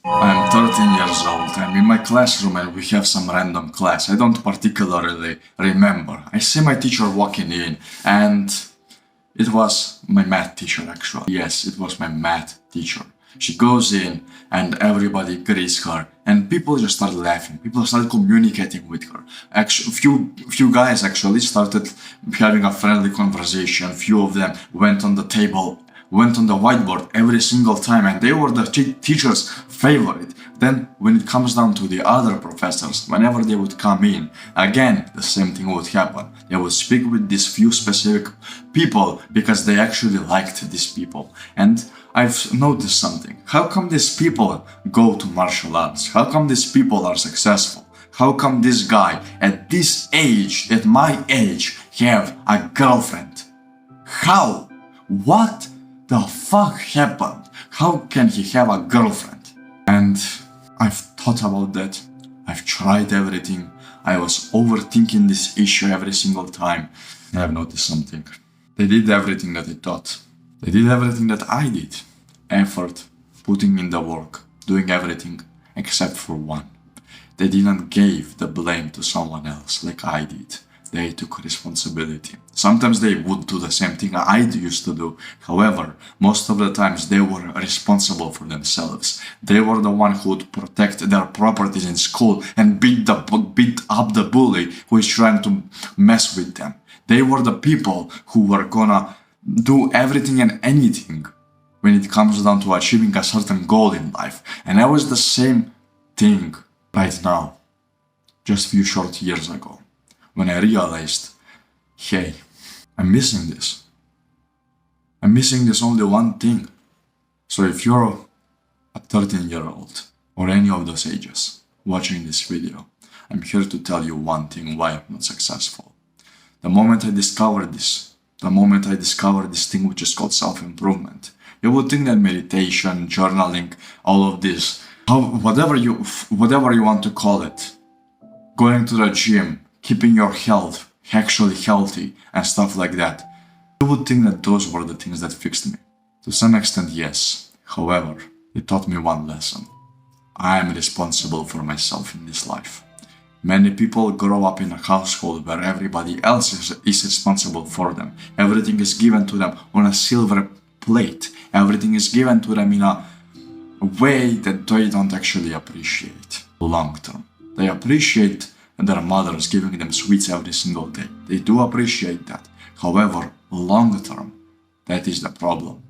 I'm 13 years old. I'm in my classroom and we have some random class. I don't particularly remember. I see my teacher walking in and it was my math teacher actually. Yes, it was my math teacher. She goes in and everybody greets her and people just start laughing. People start communicating with her. Actually, few guys actually started having a friendly conversation. Few of them went on the table, went on the whiteboard every single time, and they were the teacher's favorite. Then when it comes down to the other professors, whenever they would come in, again the same thing would happen. They would speak with these few specific people because they actually liked these people. And I've noticed something. How come these people go to martial arts? How come these people are successful? How come this guy at this age, at my age, have a girlfriend? How? What the fuck happened? How can he have a girlfriend? And I've thought about that. I've tried everything. I was overthinking this issue every single time. I've noticed something. They did everything that I thought. They did everything that I did. Effort, putting in the work, doing everything except for one. They didn't give the blame to someone else like I did. They took responsibility. Sometimes they would do the same thing I used to do. However, most of the times they were responsible for themselves. They were the one who would protect their properties in school and beat up the bully who is trying to mess with them. They were the people who were gonna do everything and anything when it comes down to achieving a certain goal in life. And I was the same thing right now, just a few short years ago, when I realized, hey, I'm missing this. I'm missing this only one thing. So if you're a 13-year-old or any of those ages watching this video, I'm here to tell you one thing why I'm not successful. The moment I discovered this thing which is called self-improvement, you would think that meditation, journaling, all of this, whatever you want to call it, going to the gym, keeping your health actually healthy and stuff like that, you would think that those were the things that fixed me. To some extent, yes. However, it taught me one lesson. I am responsible for myself in this life. Many people grow up in a household where everybody else is responsible for them. Everything is given to them on a silver plate. Everything is given to them in a way that they don't actually appreciate long term. They appreciate their mothers giving them sweets every single day. They do appreciate that. However, long term, that is the problem.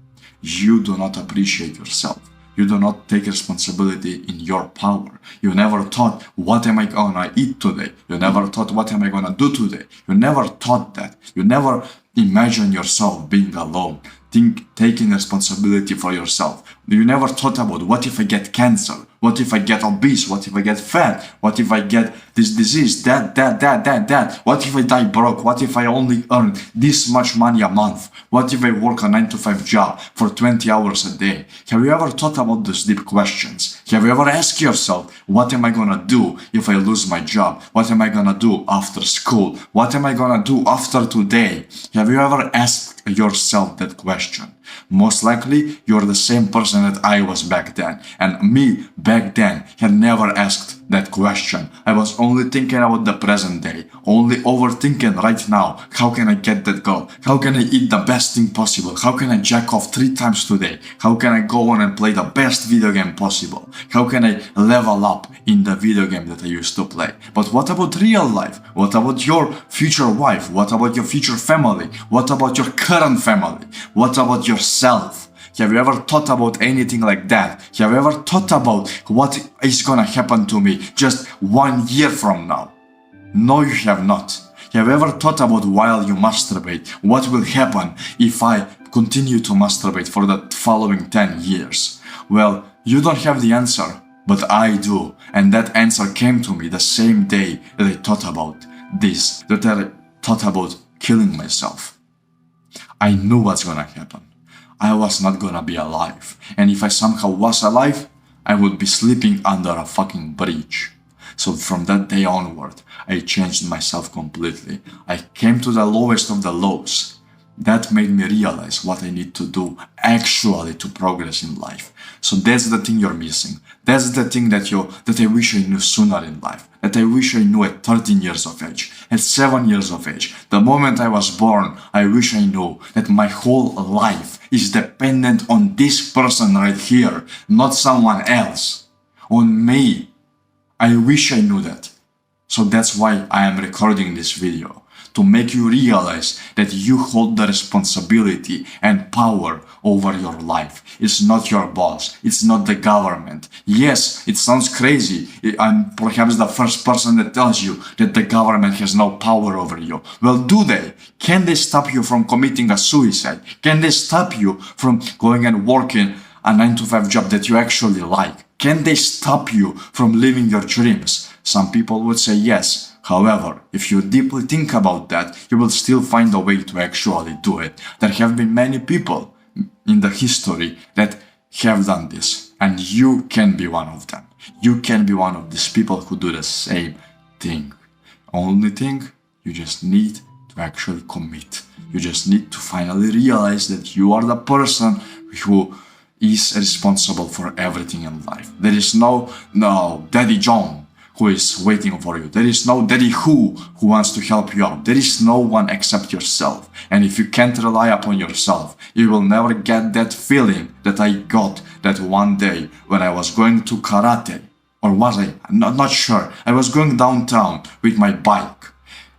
You do not appreciate yourself. You do not take responsibility in your power. You never thought, what am I gonna eat today? You never thought, what am I gonna do today? You never thought that. You never imagined yourself being alone, taking responsibility for yourself. You never thought about, what if I get cancer? What if I get obese? What if I get fat? What if I get this disease? That. What if I die broke? What if I only earn this much money a month? What if I work a 9-to-5 job for 20 hours a day? Have you ever thought about those deep questions? Have you ever asked yourself, what am I gonna do if I lose my job? What am I gonna do after school? What am I gonna do after today? Have you ever asked yourself that question? Most likely, you're the same person that I was back then. And me, back then, had never asked that question. I was only thinking about the present day, only overthinking right now. How can I get that goal? How can I eat the best thing possible? How can I jack off 3 times today? How can I go on and play the best video game possible? How can I level up in the video game that I used to play? But what about real life? What about your future wife? What about your future family? What about your current family? What about yourself? Have you ever thought about anything like that? Have you ever thought about what is gonna happen to me just 1 year from now? No, you have not. Have you ever thought about while you masturbate, what will happen if I continue to masturbate for the following 10 years? Well, you don't have the answer, but I do. And that answer came to me the same day that I thought about this, that I thought about killing myself. I knew what's gonna happen. I was not gonna be alive. And if I somehow was alive, I would be sleeping under a fucking bridge. So from that day onward, I changed myself completely. I came to the lowest of the lows. That made me realize what I need to do actually to progress in life. So that's the thing you're missing. That's the thing that I wish I knew sooner in life. That I wish I knew at 13 years of age, at 7 years of age. The moment I was born, I wish I knew that my whole life is dependent on this person right here, not someone else. On me. I wish I knew that. So that's why I am recording this video. To make you realize that you hold the responsibility and power over your life. It's not your boss. It's not the government. Yes, it sounds crazy. I'm perhaps the first person that tells you that the government has no power over you. Well, do they? Can they stop you from committing a suicide? Can they stop you from going and working a 9-to-5 job that you actually like? Can they stop you from living your dreams? Some people would say yes. However, if you deeply think about that, you will still find a way to actually do it. There have been many people in the history that have done this, and you can be one of them. You can be one of these people who do the same thing. Only thing, you just need to actually commit. You just need to finally realize that you are the person who is responsible for everything in life. There is no Daddy John who is waiting for you. There is no Daddy who wants to help you out. There is no one except yourself. And if you can't rely upon yourself, you will never get that feeling that I got that one day when I was going to karate. Or was I? I'm not sure. I was going downtown with my bike.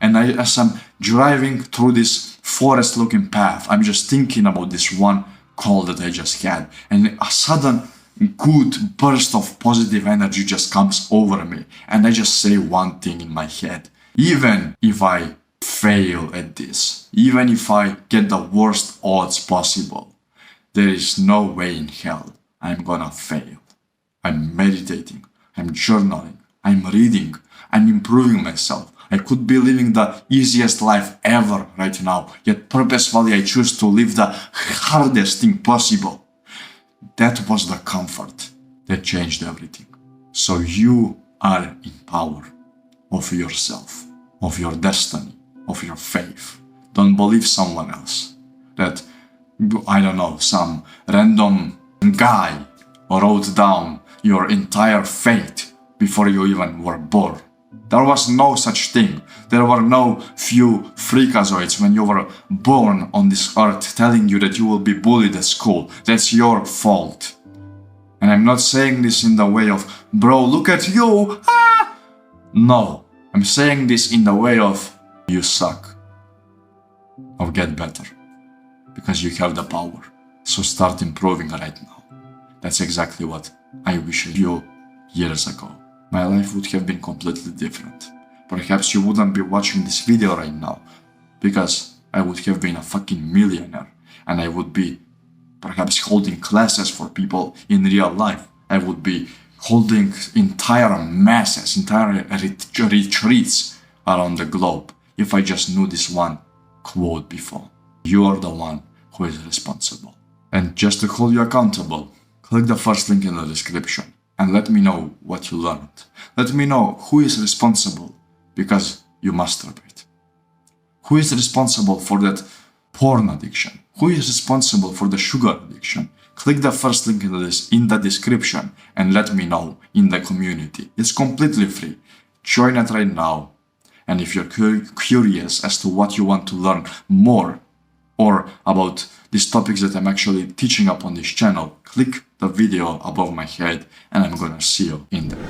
And as I'm driving through this forest-looking path, I'm just thinking about this one call that I just had. And a sudden good burst of positive energy just comes over me, and I just say one thing in my head: even if I fail at this, even if I get the worst odds possible, there is no way in hell I'm gonna fail. I'm meditating, I'm journaling, I'm reading, I'm improving myself. I could be living the easiest life ever right now, yet purposefully I choose to live the hardest thing possible. That was the comfort that changed everything. So you are in power of yourself, of your destiny, of your faith. Don't believe someone else. That, I don't know, some random guy wrote down your entire fate before you even were born. There was no such thing. There were no few freakazoids when you were born on this earth telling you that you will be bullied at school. That's your fault. And I'm not saying this in the way of, bro, look at you. Ah! No, I'm saying this in the way of, you suck. Or get better. Because you have the power. So start improving right now. That's exactly what I wish I knew years ago. My life would have been completely different. Perhaps you wouldn't be watching this video right now, because I would have been a fucking millionaire, and I would be perhaps holding classes for people in real life. I would be holding entire masses, entire retreats around the globe, if I just knew this one quote before. You are the one who is responsible. And just to hold you accountable, click the first link in the description and let me know what you learned. Let me know who is responsible because you masturbate. Who is responsible for that porn addiction? Who is responsible for the sugar addiction? Click the first link in the description and let me know in the community. It's completely free. Join it right now. And if you're curious as to what you want to learn more or about these topics that I'm actually teaching up on this channel, click the video above my head and I'm gonna see you in there.